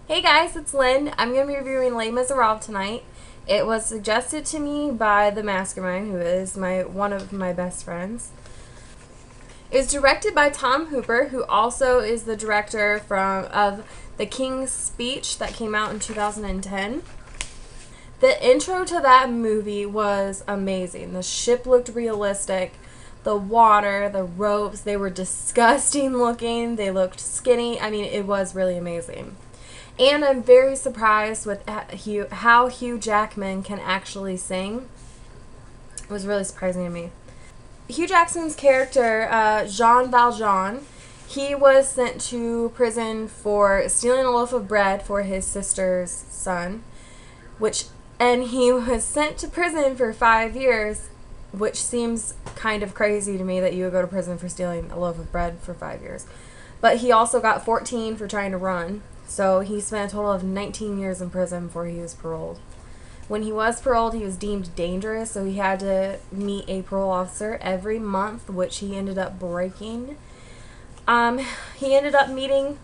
Hey guys, it's Lynn. I'm going to be reviewing Les Miserables tonight. It was suggested to me by the Mastermind, who is one of my best friends. It was directed by Tom Hooper, who also is the director of The King's Speech that came out in 2010. The intro to that movie was amazing. The ship looked realistic. The water, the ropes, they were disgusting looking. They looked skinny. I mean, it was really amazing. And I'm very surprised with how Hugh Jackman can actually sing. It was really surprising to me. Hugh Jackman's character, Jean Valjean, he was sent to prison for stealing a loaf of bread for his sister's son, and he was sent to prison for 5 years, which seems kind of crazy to me that you would go to prison for stealing a loaf of bread for 5 years. But he also got 14 for trying to run. So he spent a total of 19 years in prison before he was paroled. When he was paroled, he was deemed dangerous, so he had to meet a parole officer every month, which he ended up breaking. He ended up meeting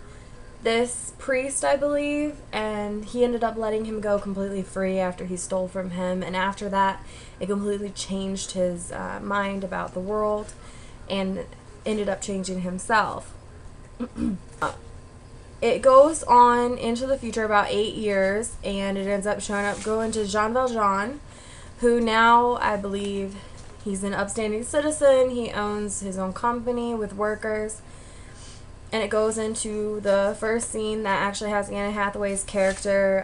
this priest, I believe, and he ended up letting him go completely free after he stole from him. And after that, it completely changed his mind about the world and ended up changing himself. It goes on into the future about 8 years, and it ends up going to Jean Valjean, who now, I believe, he's an upstanding citizen. He owns his own company with workers. And it goes into the first scene that actually has Anne Hathaway's character,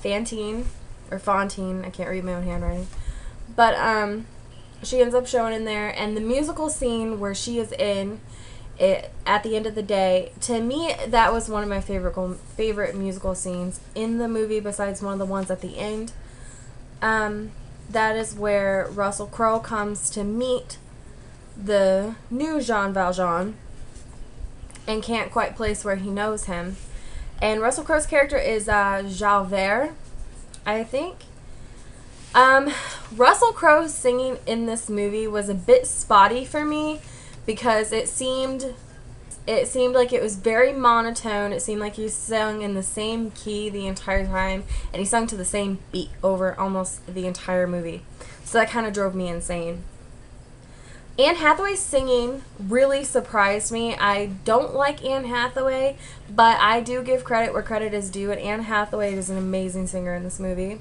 Fantine, I can't read my own handwriting. But she ends up showing in there, and the musical scene where she is in it at the end of the day, to me, that was one of my favorite musical scenes in the movie, besides one of the ones at the end. That is where Russell Crowe comes to meet the new Jean Valjean and can't quite place where he knows him. And Russell Crowe's character is Javert, I think. Russell Crowe's singing in this movie was a bit spotty for me, because it seemed like it was very monotone. It seemed like he sung in the same key the entire time, and he sung to the same beat over almost the entire movie. So that kind of drove me insane. Anne Hathaway's singing really surprised me. I don't like Anne Hathaway, but I do give credit where credit is due, and Anne Hathaway is an amazing singer in this movie.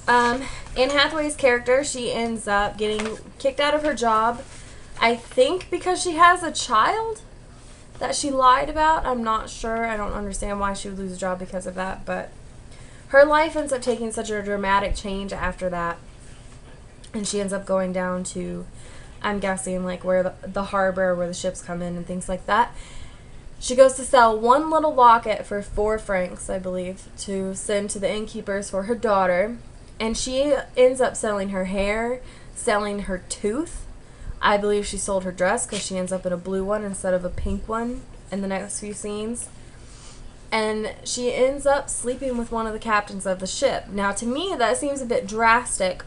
Anne Hathaway's character, she ends up getting kicked out of her job, I think because she has a child that she lied about. I'm not sure. I don't understand why she would lose a job because of that, but her life ends up taking such a dramatic change after that, and she ends up going down to, I'm guessing, like where the harbor where the ships come in and things like that. She goes to sell one little locket for 4 francs, I believe, to send to the innkeepers for her daughter, and she ends up selling her hair, selling her tooth. I believe she sold her dress because she ends up in a blue one instead of a pink one in the next few scenes. And she ends up sleeping with one of the captains of the ship. Now, to me, that seems a bit drastic.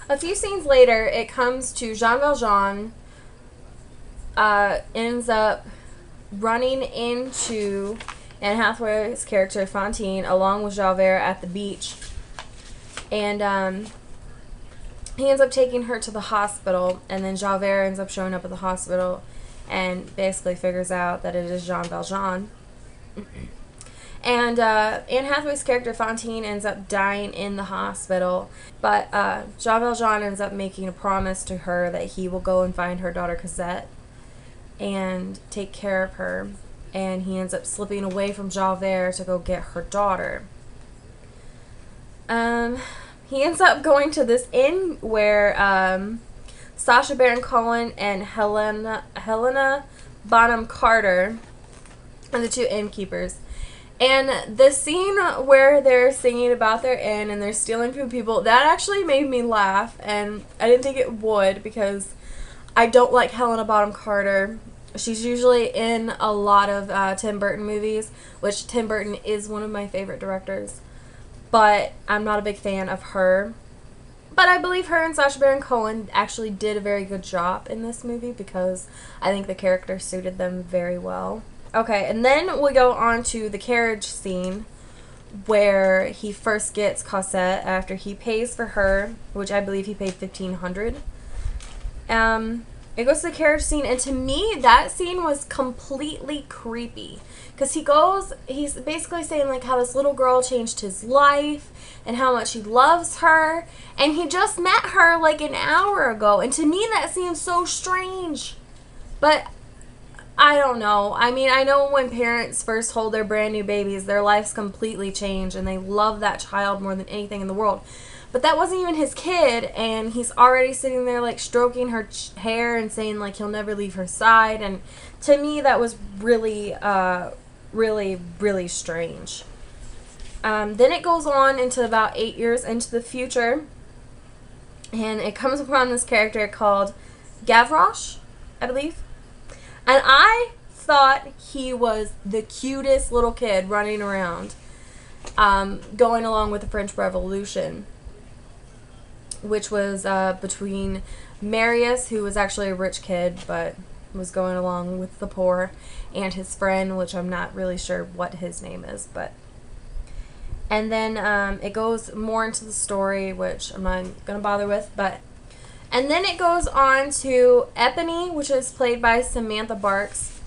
A few scenes later, it comes to Jean Valjean ends up running into Anne Hathaway's character, Fantine, along with Javert at the beach. And he ends up taking her to the hospital, and then Javert ends up showing up at the hospital and basically figures out that it is Jean Valjean. And Anne Hathaway's character, Fantine, ends up dying in the hospital, but Jean Valjean ends up making a promise to her that he will go and find her daughter Cosette and take care of her, and he ends up slipping away from Javert to go get her daughter. He ends up going to this inn where Sacha Baron Cohen and Helena Bonham Carter are the 2 innkeepers. And the scene where they're singing about their inn and they're stealing from people, that actually made me laugh, and I didn't think it would because I don't like Helena Bonham Carter. She's usually in a lot of Tim Burton movies, which Tim Burton is one of my favorite directors. But I'm not a big fan of her. But I believe her and Sacha Baron Cohen actually did a very good job in this movie because I think the character suited them very well. Okay, and then we go on to the carriage scene where he first gets Cosette after he pays for her, which I believe he paid $1,500. It goes to the carriage scene, and to me, that scene was completely creepy. Because he's basically saying, like, how this little girl changed his life, and how much he loves her, and he just met her, like, an hour ago, and to me, that seems so strange. But I don't know. I mean, I know when parents first hold their brand new babies, their lives completely change, and they love that child more than anything in the world. But that wasn't even his kid, and he's already sitting there, like, stroking her hair and saying, like, he'll never leave her side. And to me, that was really, really strange. Then it goes on into about 8 years into the future, and it comes upon this character called Gavroche, I believe. And I thought he was the cutest little kid running around, going along with the French Revolution, which was between Marius, who was actually a rich kid but was going along with the poor, and his friend, which I'm not really sure what his name is. And then it goes more into the story, which I'm not going to bother with, and then it goes on to Eponine, which is played by Samantha Barks.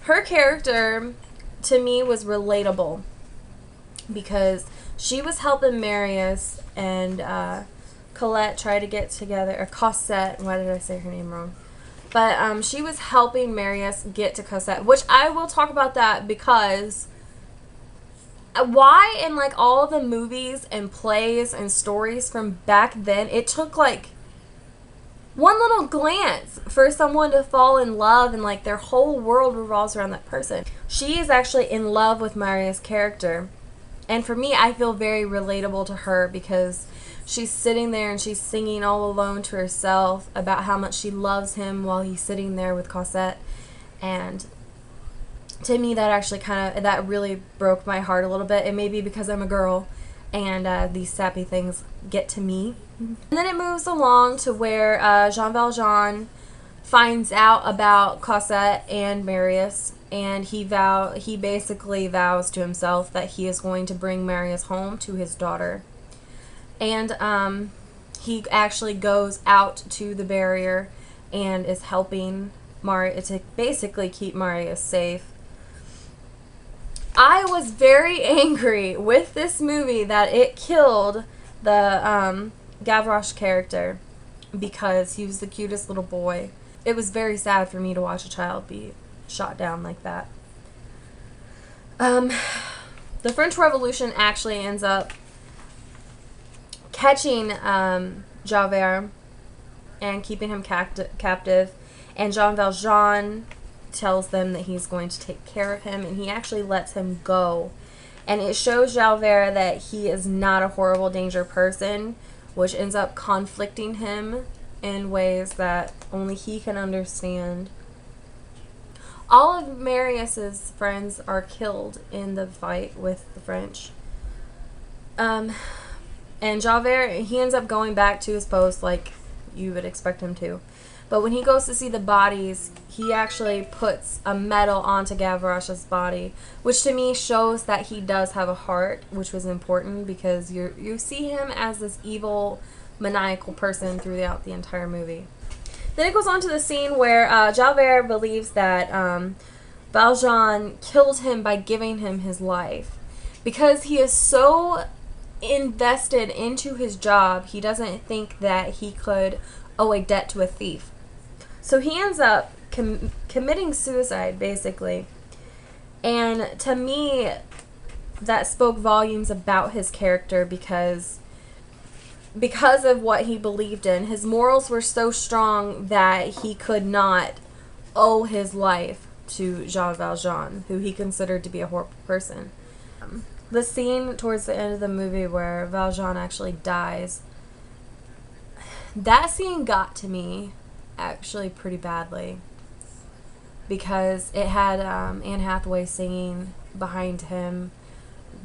Her character, to me, was relatable because she was helping Marius and Colette try to get together, or Cosette, why did I say her name wrong? But she was helping Marius get to Cosette, which I will talk about that because why in, like, all the movies and plays and stories from back then, it took, like, one little glance for someone to fall in love, and, like, their whole world revolves around that person. She is actually in love with Marius' character, and for me, I feel very relatable to her because she's sitting there and she's singing all alone to herself about how much she loves him while he's sitting there with Cosette. And to me, that actually that really broke my heart a little bit. It may be because I'm a girl and these sappy things get to me. And then it moves along to where Jean Valjean finds out about Cosette and Marius, and he basically vows to himself that he is going to bring Marius home to his daughter. And he actually goes out to the barrier and is helping Marius to basically keep Marius safe. I was very angry with this movie that it killed the Gavroche character because he was the cutest little boy. It was very sad for me to watch a child be shot down like that. The French Revolution actually ends up catching Javert and keeping him captive, and Jean Valjean tells them that he's going to take care of him, and he actually lets him go. And it shows Javert that he is not a horrible danger person, which ends up conflicting him in ways that only he can understand. All of Marius's friends are killed in the fight with the French. And Javert, he ends up going back to his post like you would expect him to. But when he goes to see the bodies, he actually puts a medal onto Gavroche's body, which to me shows that he does have a heart, which was important because you see him as this evil, maniacal person throughout the entire movie. Then it goes on to the scene where Javert believes that Valjean killed him by giving him his life. Because he is so invested into his job, he doesn't think that he could owe a debt to a thief. So he ends up committing suicide, basically. And to me, that spoke volumes about his character because of what he believed in. His morals were so strong that he could not owe his life to Jean Valjean, who he considered to be a horrible person. The scene towards the end of the movie where Valjean actually dies, that scene got to me actually pretty badly because it had Anne Hathaway singing behind him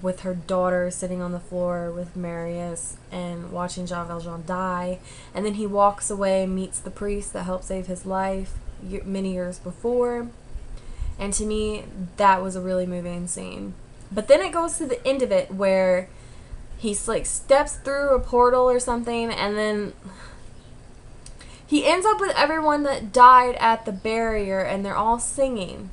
with her daughter sitting on the floor with Marius and watching Jean Valjean die, and then he walks away and meets the priest that helped save his life many years before, and to me that was a really moving scene. But then it goes to the end of it where he's like steps through a portal or something, and then he ends up with everyone that died at the barrier, and they're all singing.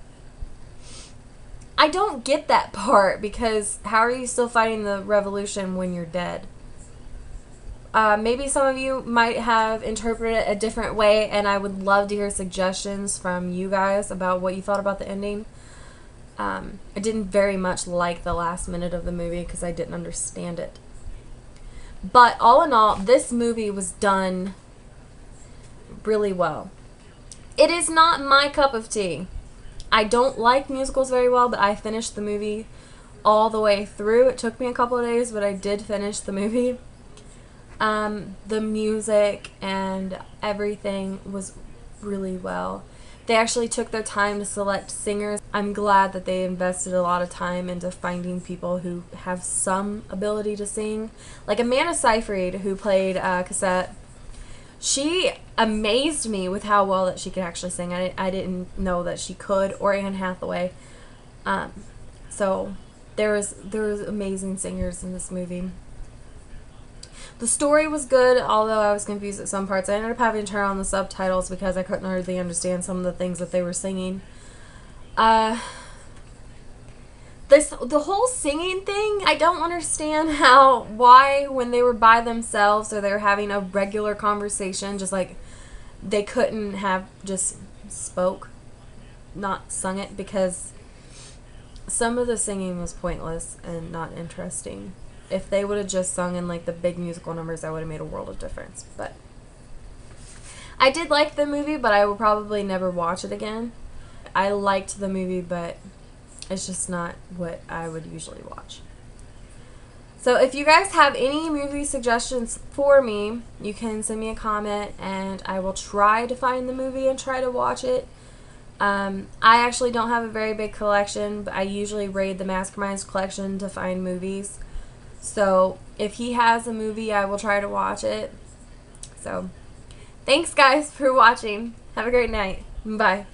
I don't get that part, because how are you still fighting the revolution when you're dead? Maybe some of you might have interpreted it a different way, and I would love to hear suggestions from you guys about what you thought about the ending. I didn't very much like the last minute of the movie because I didn't understand it. But all in all, this movie was done really well. It is not my cup of tea. I don't like musicals very well, but I finished the movie all the way through. It took me a couple of days, but I did finish the movie. The music and everything was really well. They actually took their time to select singers. I'm glad that they invested a lot of time into finding people who have some ability to sing. Like Amanda Seyfried, who played Cassette. She amazed me with how well that she could actually sing. I didn't know that she could, or Anne Hathaway. So there was amazing singers in this movie. The story was good, although I was confused at some parts. I ended up having to turn on the subtitles because I couldn't hardly understand some of the things that they were singing. The whole singing thing, I don't understand why when they were by themselves or they were having a regular conversation, just like they couldn't have just spoke, not sung it, because some of the singing was pointless and not interesting. If they would have just sung in like the big musical numbers, that would have made a world of difference. But I did like the movie, but I will probably never watch it again. I liked the movie, but it's just not what I would usually watch. So if you guys have any movie suggestions for me, you can send me a comment and I will try to find the movie and try to watch it. I actually don't have a very big collection, but I usually raid the Masterminds collection to find movies. So if he has a movie, I will try to watch it. So thanks guys for watching. Have a great night. Bye.